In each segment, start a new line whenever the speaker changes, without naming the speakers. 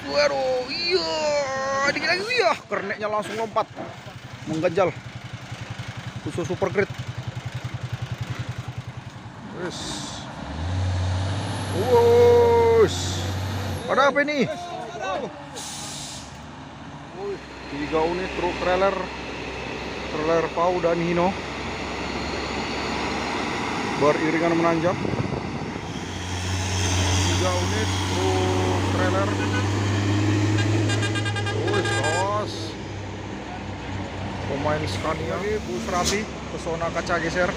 Waduh, iya, dikit lagi, iya, kerneknya langsung lompat, menggajal, khusus super grid. Wes, ada apa ini? 3 unit truk trailer Pau dan Hino beriringan menanjak. 3 unit truk trailer. Sos. Pemain Scania lagi bus rapi, pesona kaca geser.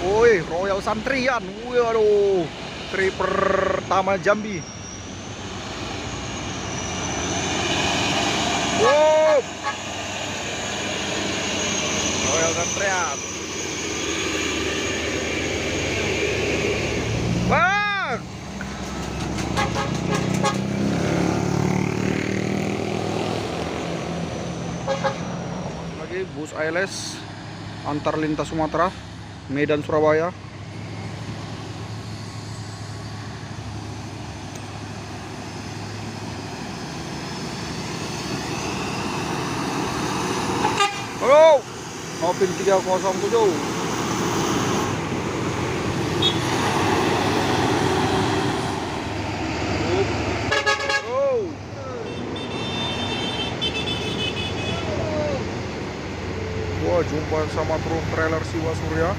Woi, Royal Santrian. Waduh, trip pertama Jambi. Wow. Royal Santrian. Bang. Lagi bus ALS antar lintas Sumatera, Medan Surabaya. Halo, Nopin 307. Wah, jumpa sama truk trailer Siwa Surya.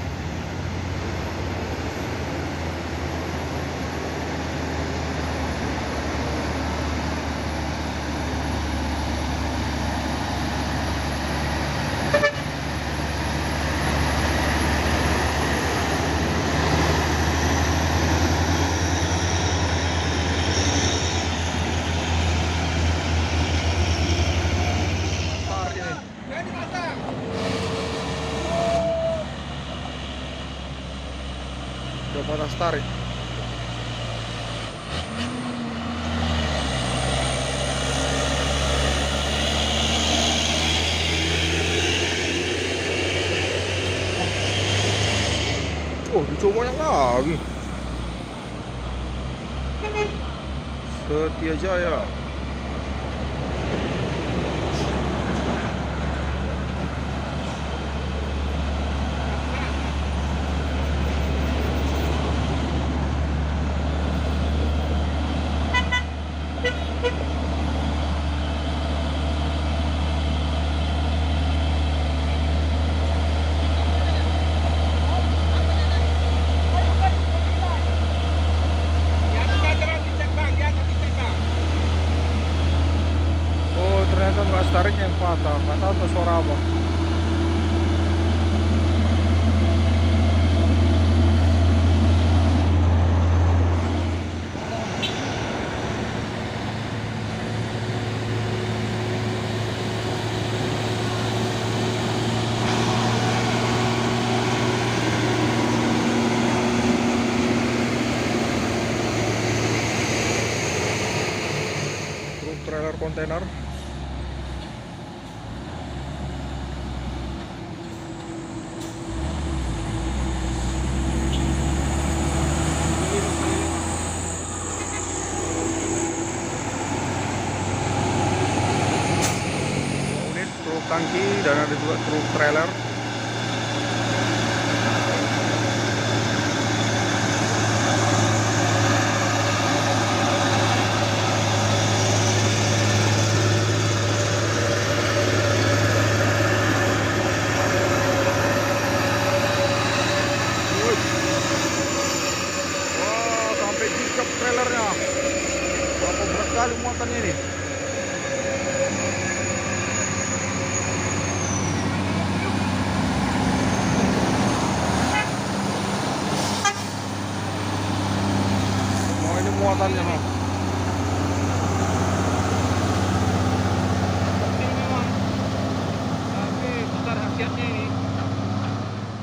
Udah panas tarik. Oh, dicoba yang lagi. Setia Jaya. Ternyata nggak tarik yang patah, nggak tahu tuh suara apa. Truk trailer kontainer. Tangki dan ada juga truk trailer. Wah, sampai jejak trailernya. Berapa berat kali muatannya ini? Muatannya no.
Tapi besar khasiatnya ini.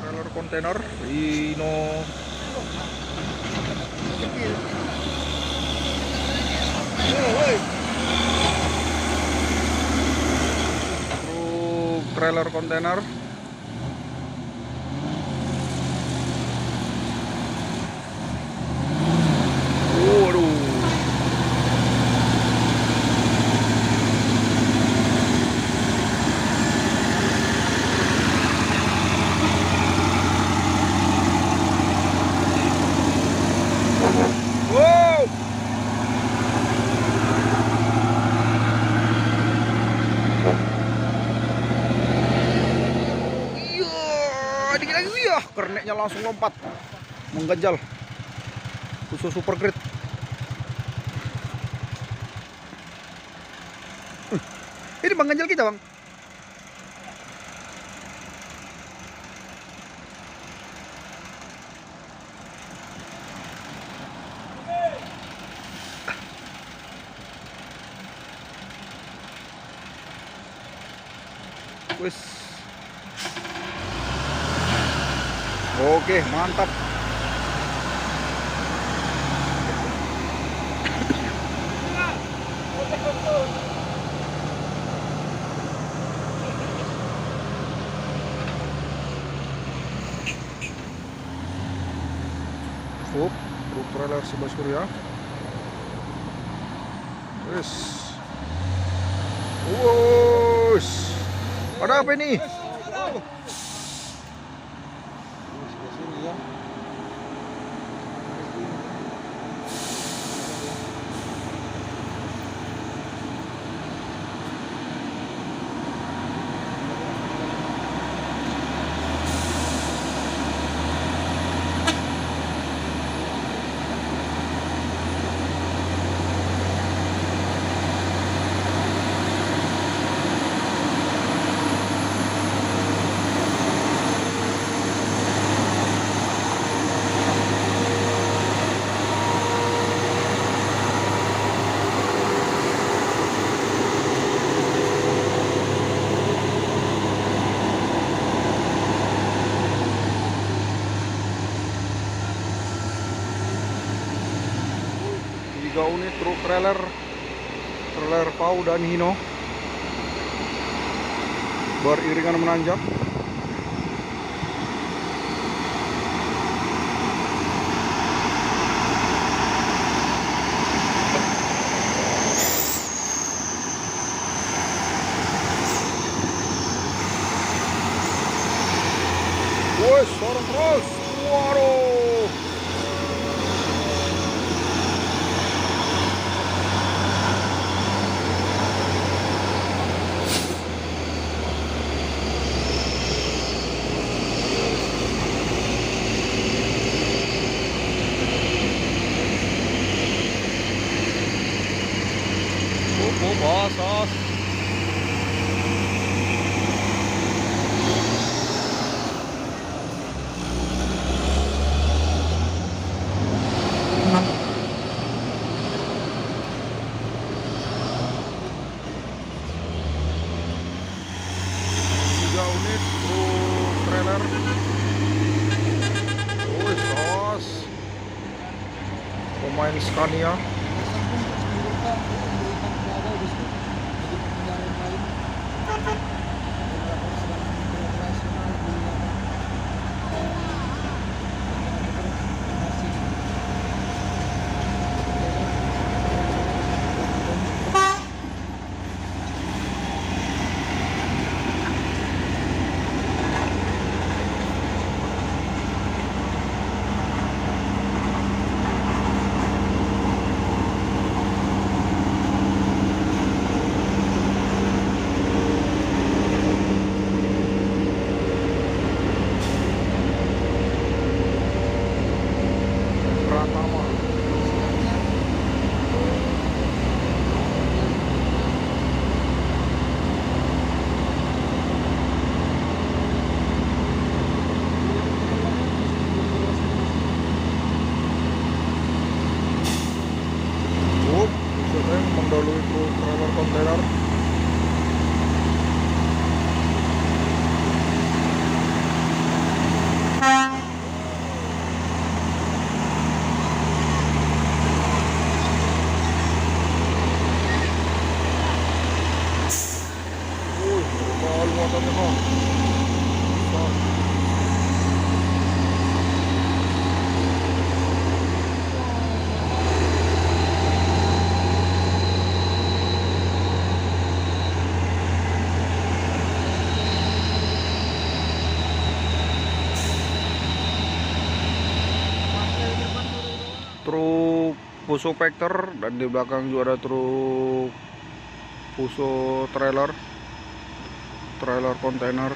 Trailer kontainer Hino. Truk trailer kontainer. Waduh. truknya langsung lompat mengganjal. Fuso super grade. Ini bang ganjal kita bang. Wis. Oke, mantap. Truk trailer Siba Surya. Wis. Wush. Ada apa ini? Tiga unit truk trailer Pau dan Hino beriringan menanjak. Woi, sorong terus. Waduh. Bossos. Tiga unit truk trailer. Sos. Pemain Scania. Mendahului truk trailer kontainer. Mahal muatannya bang. Truk Fuso Vector dan di belakang juga ada truk Fuso trailer kontainer.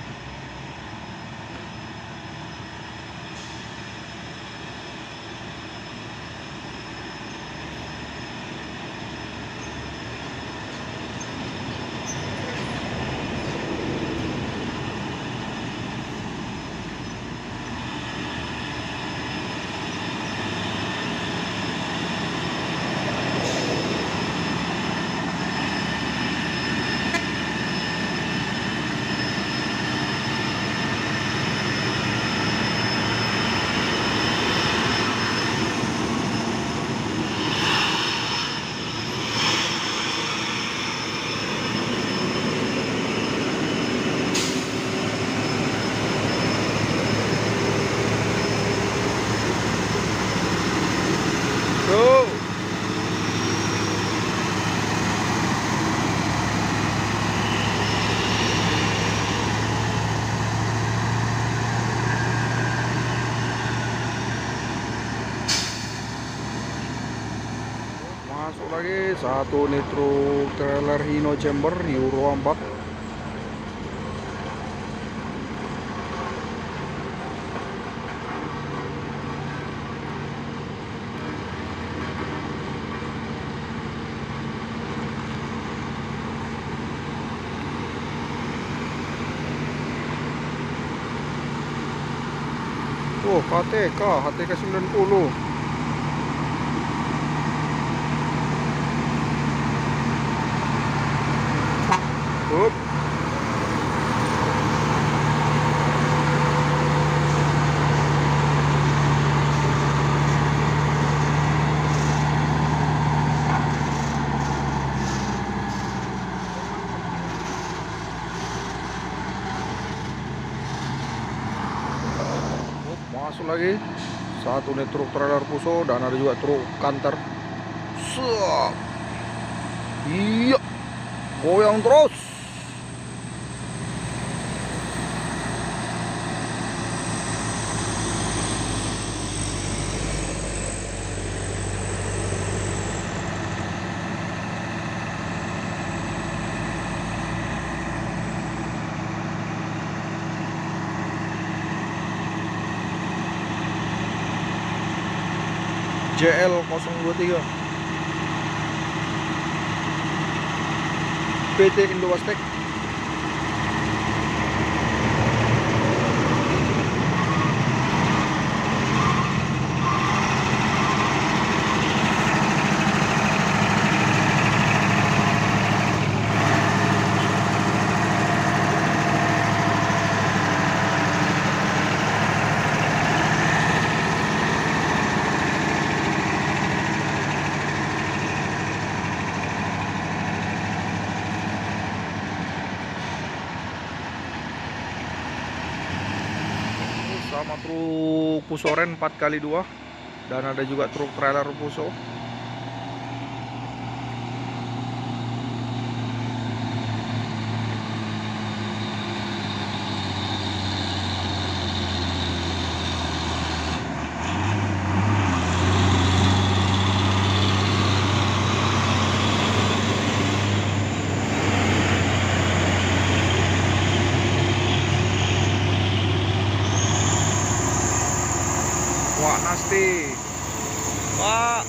satu nih truk trailer Hino Chamber Euro 4. Oh, HTK 90. Up. Masuk lagi satu nih truk trailer Fuso dan ada juga truk kanter. Iya, goyang terus. JL 023 PT Indowastek. Sama truk Pusoren 4x2 dan ada juga truk trailer Puso. Wah, nasty. Pak.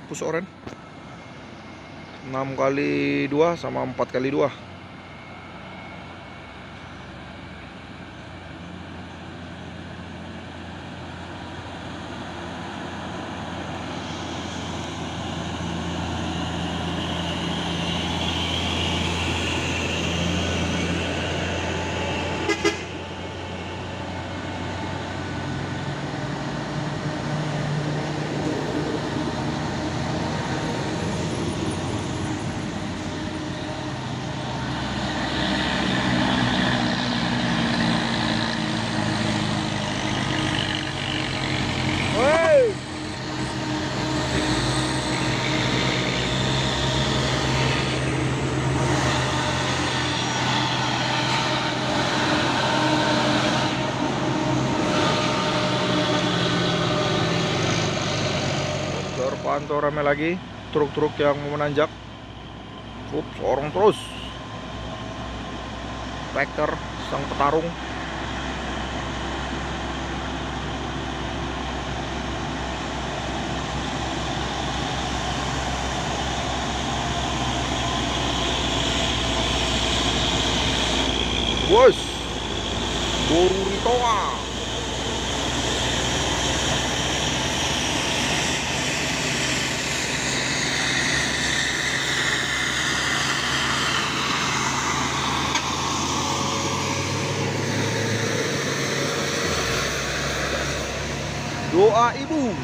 Pusoren 6x2 sama 4x2. Pantau rame lagi truk-truk yang mau menanjak. Sorong terus tractor sang petarung. Bos, Borutoa. Doa ibu.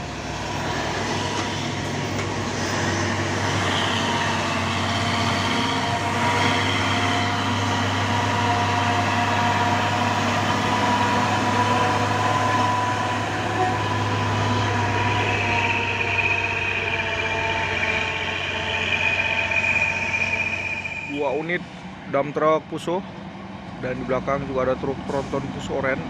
Dua unit dump truck Puso, dan di belakang juga ada truk tronton Puso Oren.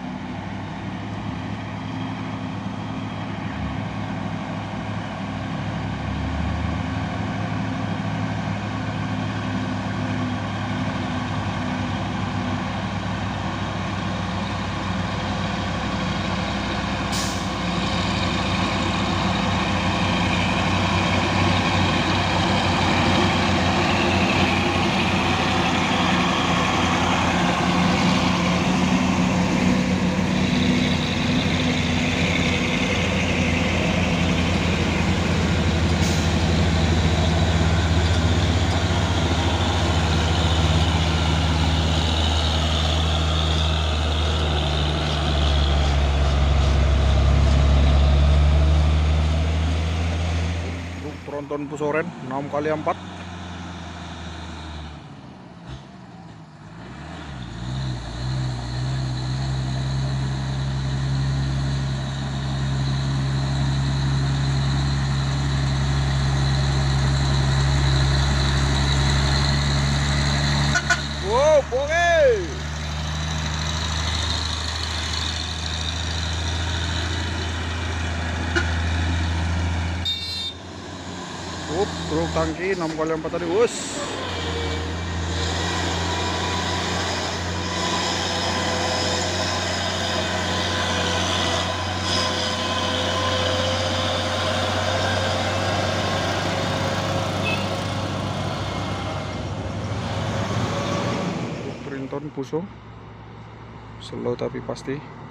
Tronton Pusoren 6x4. Wow, boleh. Truk tangki 6x4 tadi, bos. Truk Trinton Puso. Slow tapi pasti.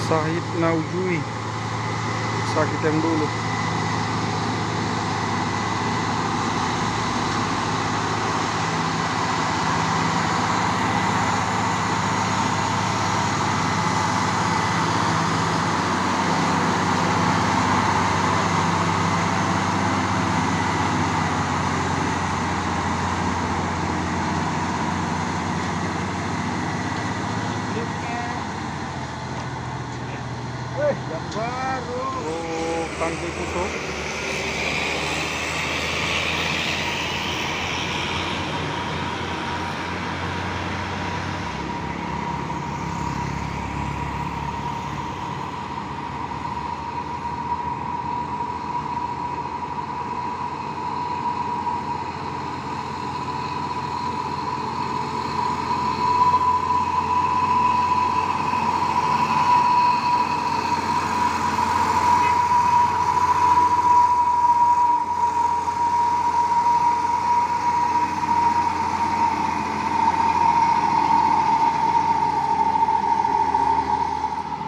Sahid Naujui, sakit yang dulu.
Yang baru.
Oh, tangki Puso.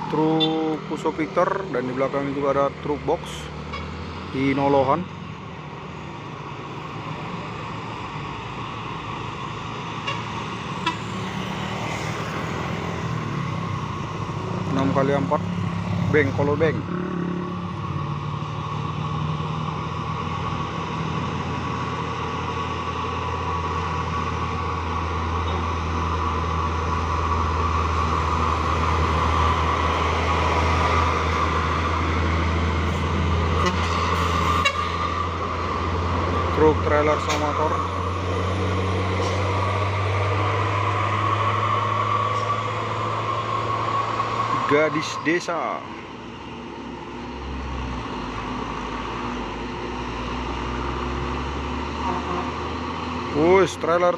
Truk Puso Victor, dan di belakang juga ada truk box di Nolohan. 6x4 beng kalau beng. Truk trailer sama motor. Gadis desa. Wus, trailer.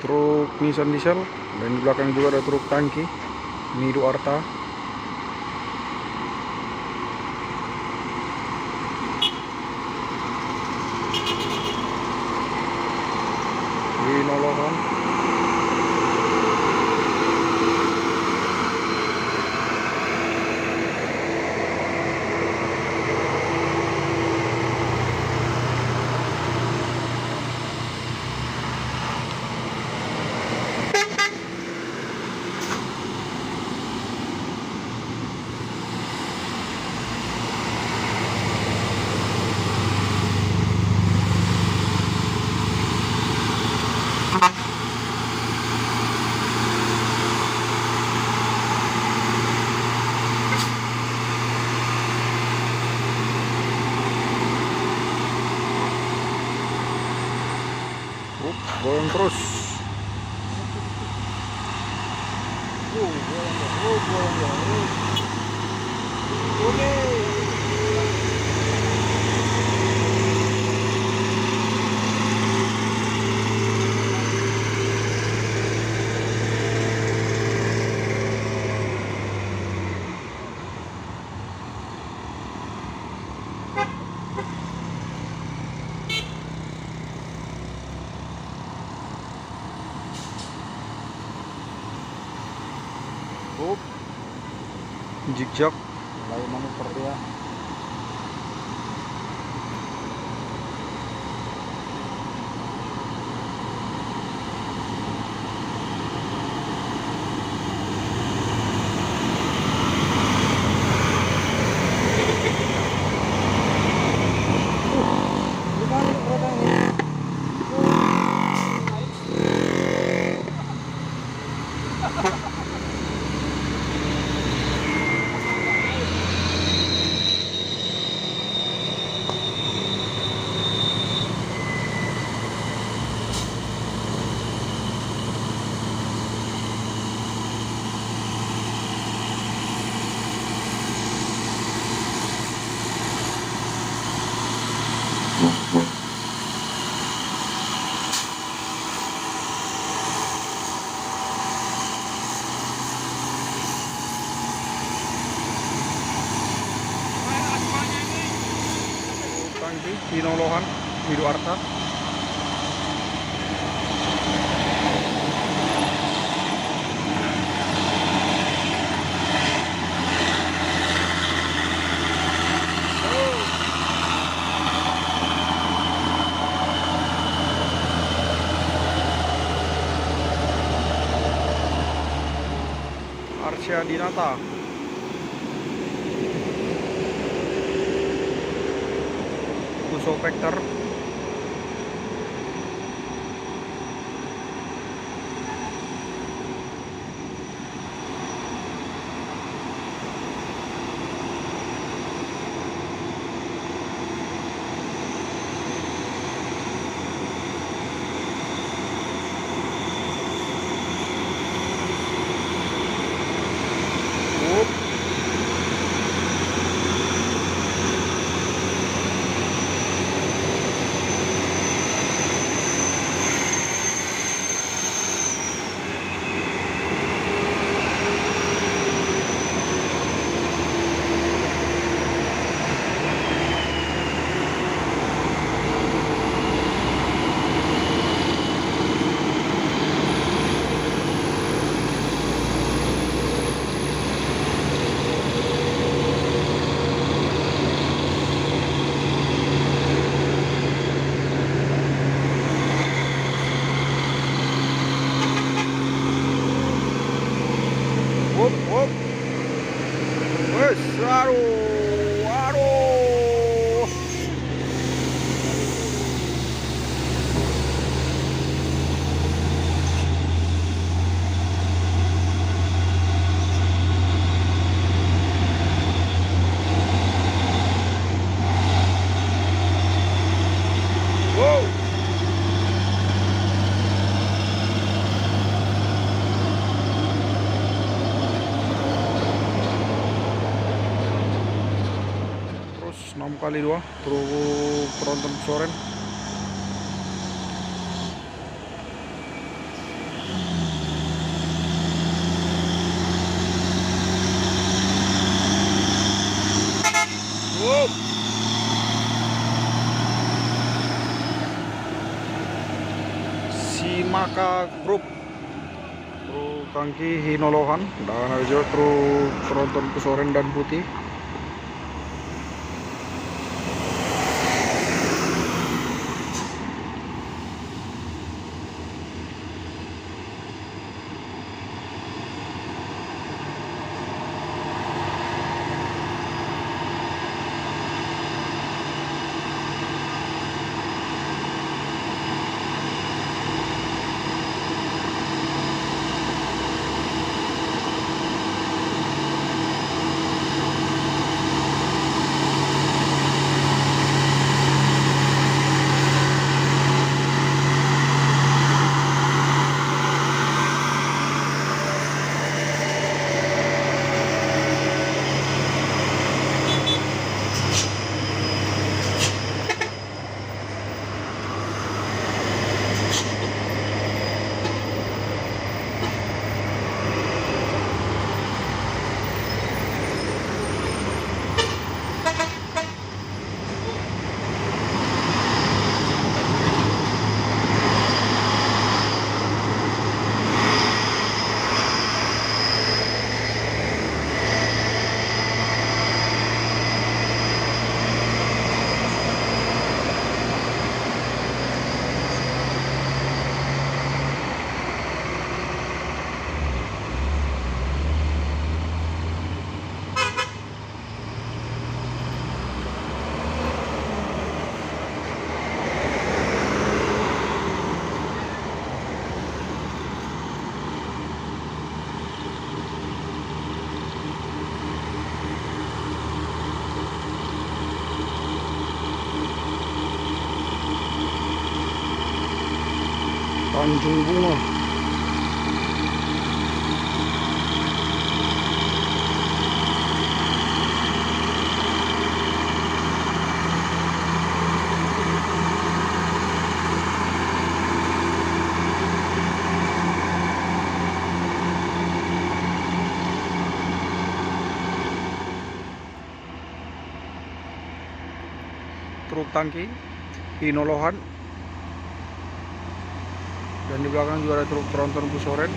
Truk Nissan diesel, dan di belakang juga ada truk tangki Nido Arta. Winolohan. Goyang terus. Zigzag.
Mulai manuver dia.
Winolohan, Nido Arta. Arsya Dinata. Puso Vector. Aduh, aduh. Wow. Terus 6x2 truk tronton soren. Wow. Simaka Group truk tangki Hinolohan dan ada juga truk tronton soren dan putih. Tanjung Bunga. Truk tangki Hinolohan. Dan di belakang juga ada truk tronton Busoren.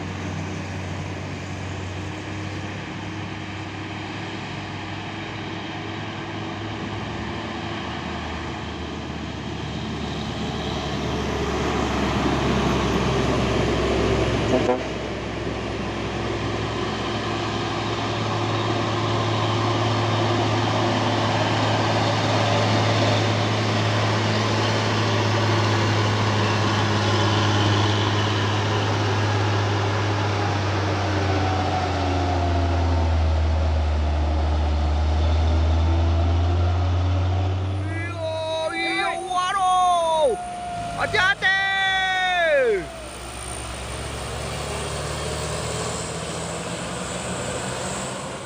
Hati-hati.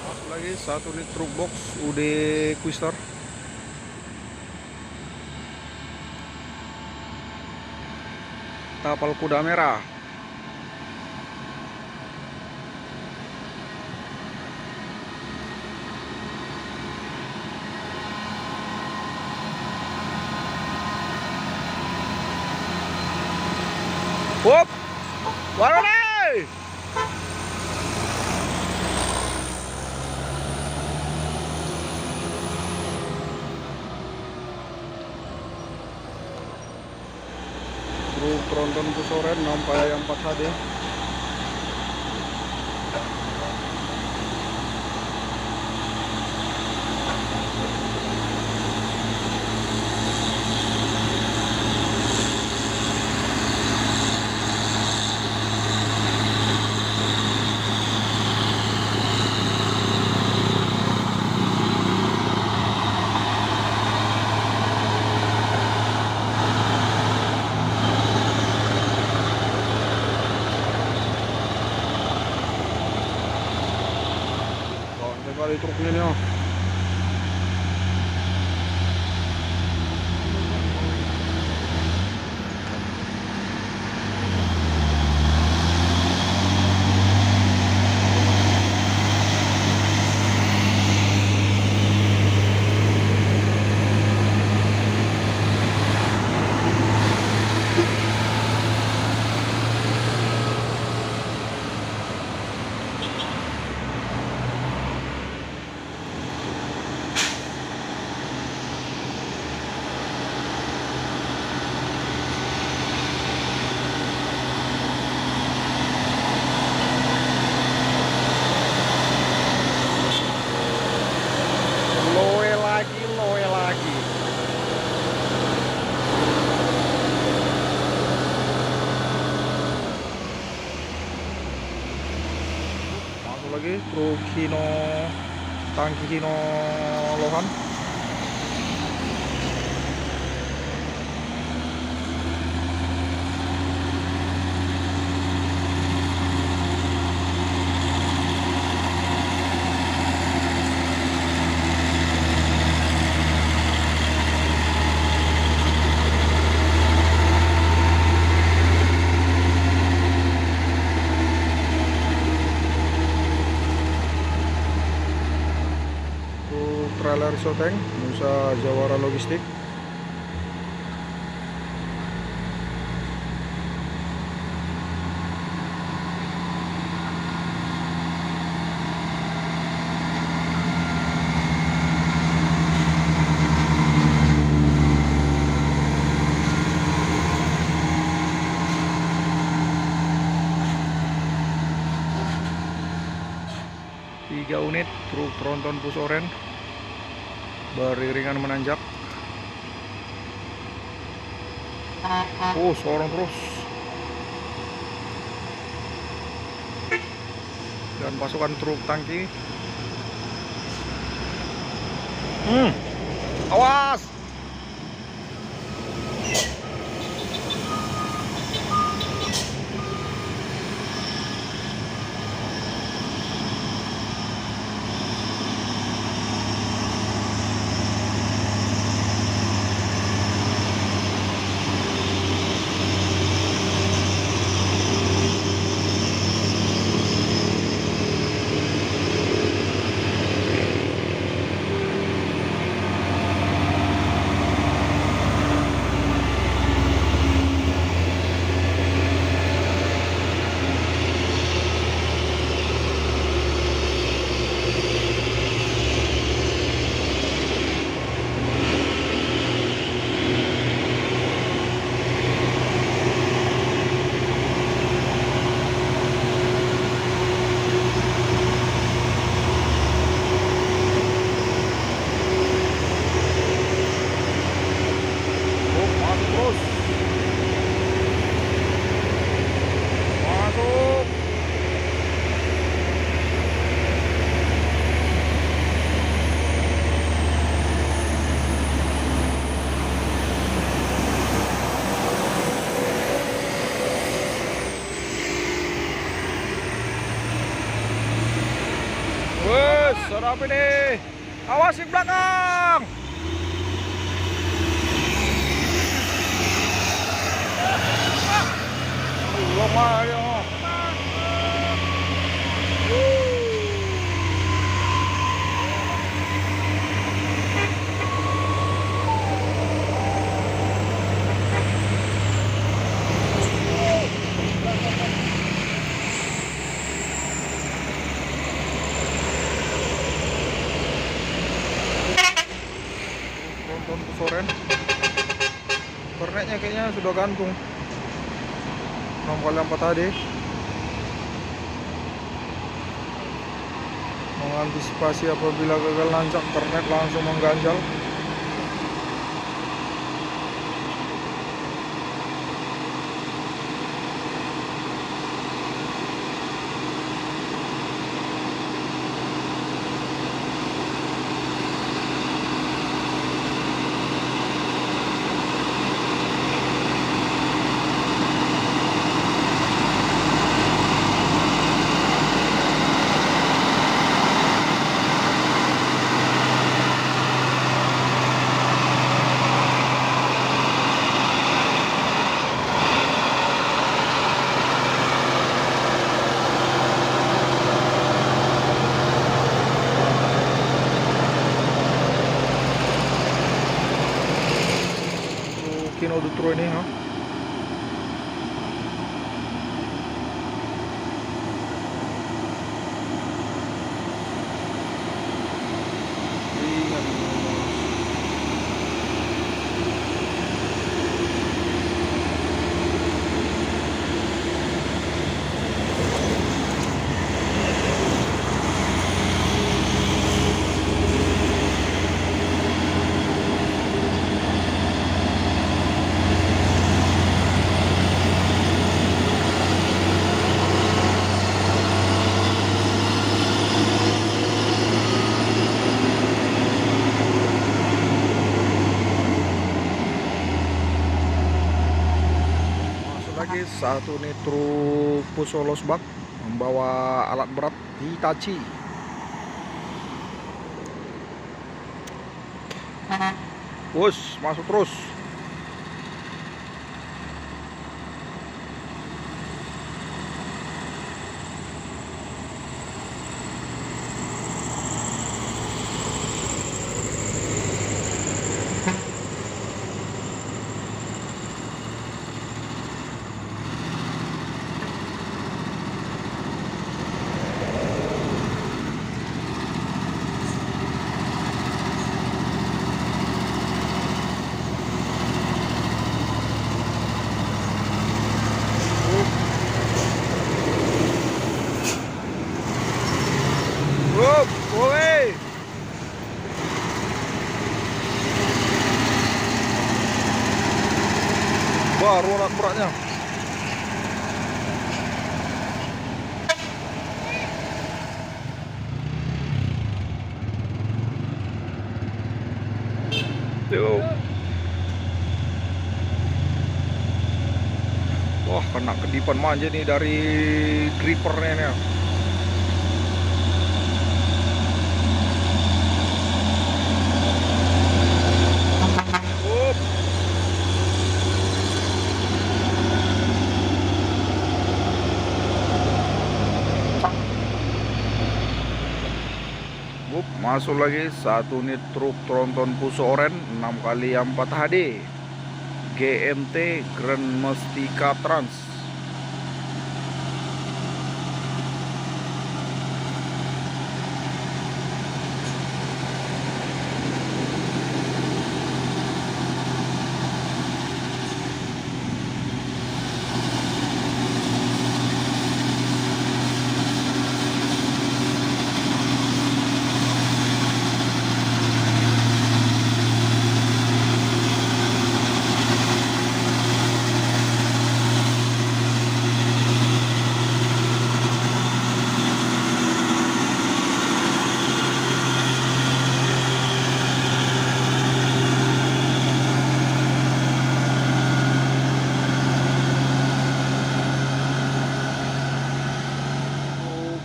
Masuk lagi satu unit truk box UD Twister. Tapal kuda merah. Hop, warna. Truk tronton Busoren nampak yang 4 HD. sekali truknya nih oh. Loe lagi. Masuk lagi truk Hino, tangki Hino Lohan. Trailer Soteng Nusa Jawara Logistik. Tiga unit truk tronton pus oren beriringan menanjak. Oh, sorong terus. Dan pasukan truk tangki. Awas. Serap ini. Awas di belakang. Belum aja. Soren kernetnya kayaknya sudah gantung 6x4 tadi. Mengantisipasi apabila gagal nancap, kernet langsung mengganjal. Nitro ini ya. Lagi satu nih truk Pusolo Bak membawa alat berat Hitachi. Bus masuk terus. Woi. Baru alat beratnya. Tuh. Wah, kena kedipan manja nih dari grippernya nih. Masuk lagi satu unit truk tronton Puso Oren 6x4 HD GMT Grand Mestika Trans.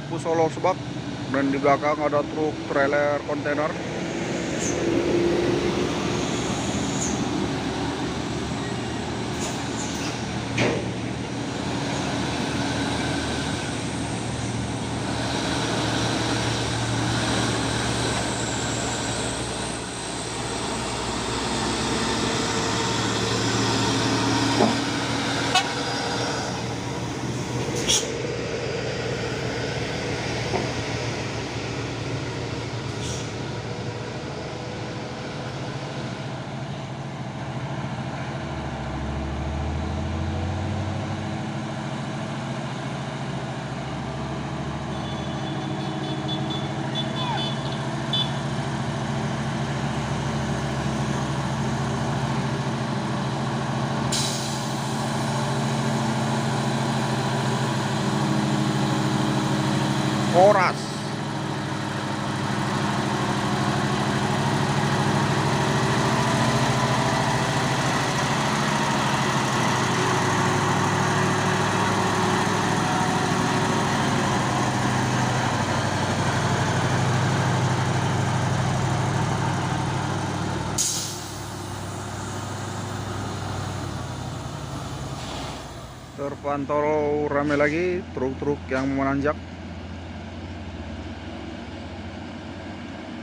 Pusolo Bak, dan di belakang ada truk trailer kontainer. Horas. Terpantau ramai lagi truk-truk yang menanjak.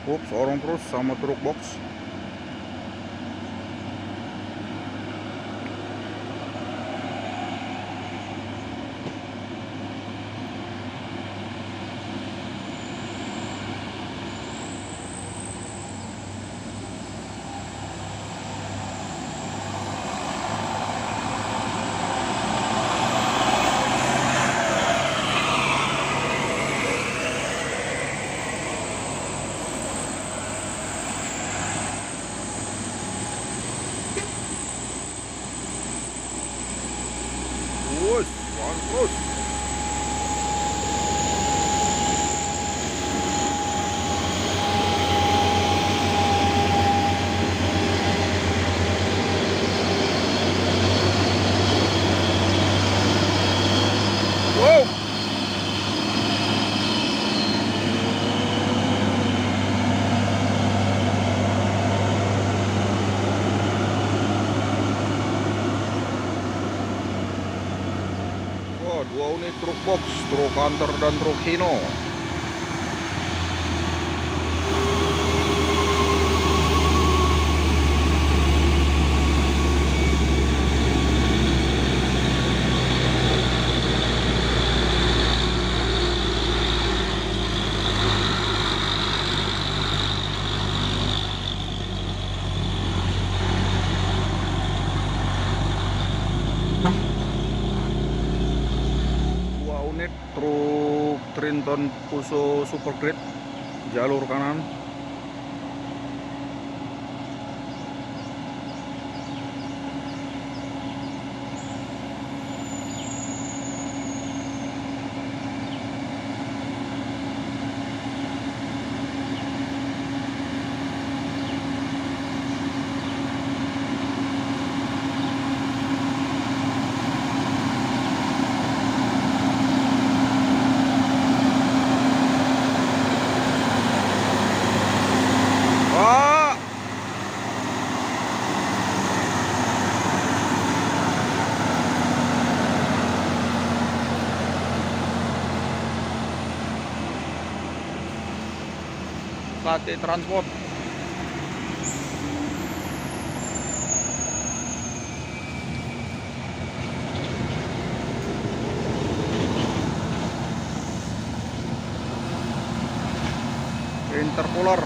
Ups, orang terus sama truk box. Bos, terus. Wow. Wah, 2 unit truk box, truk Hunter dan truk Hino. Truk Trinton Fuso Super Grade jalur kanan. Wah. KT Transport. Intercooler.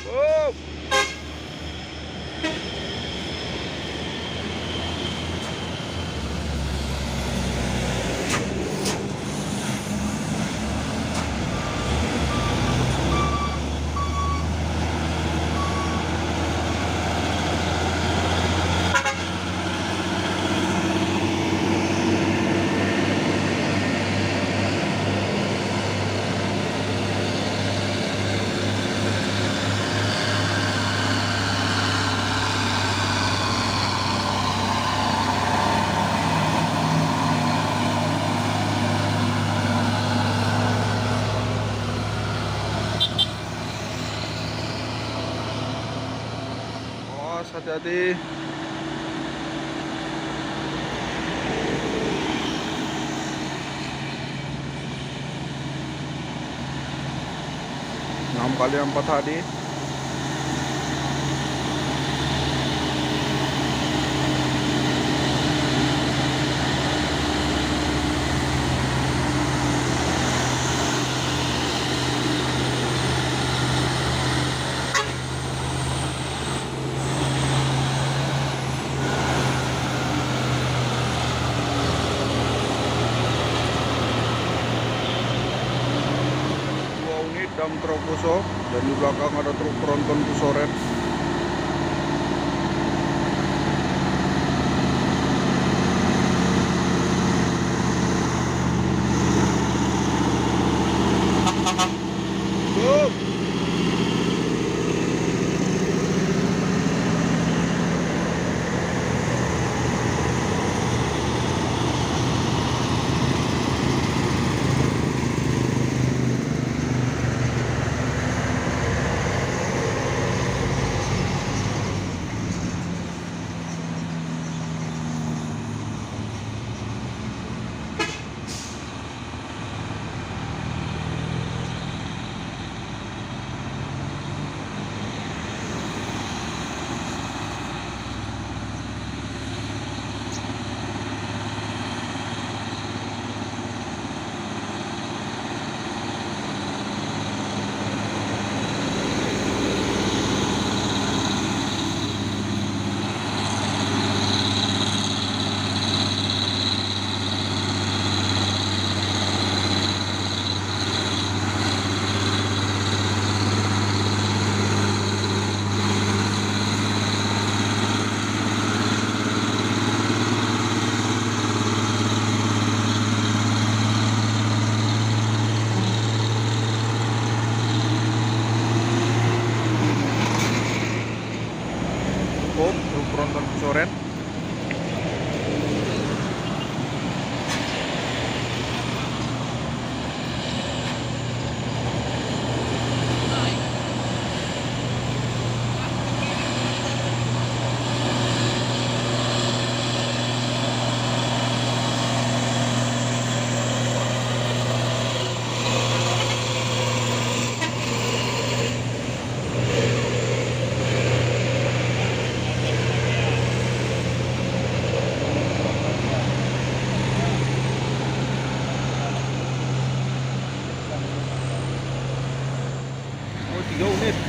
Wow. Awas, hati-hati. Enam kali 4 HD. Dam truk Fuso dan di belakang ada truk tronton Fuso Red. Boom. longsoran. Oh, 3 unit.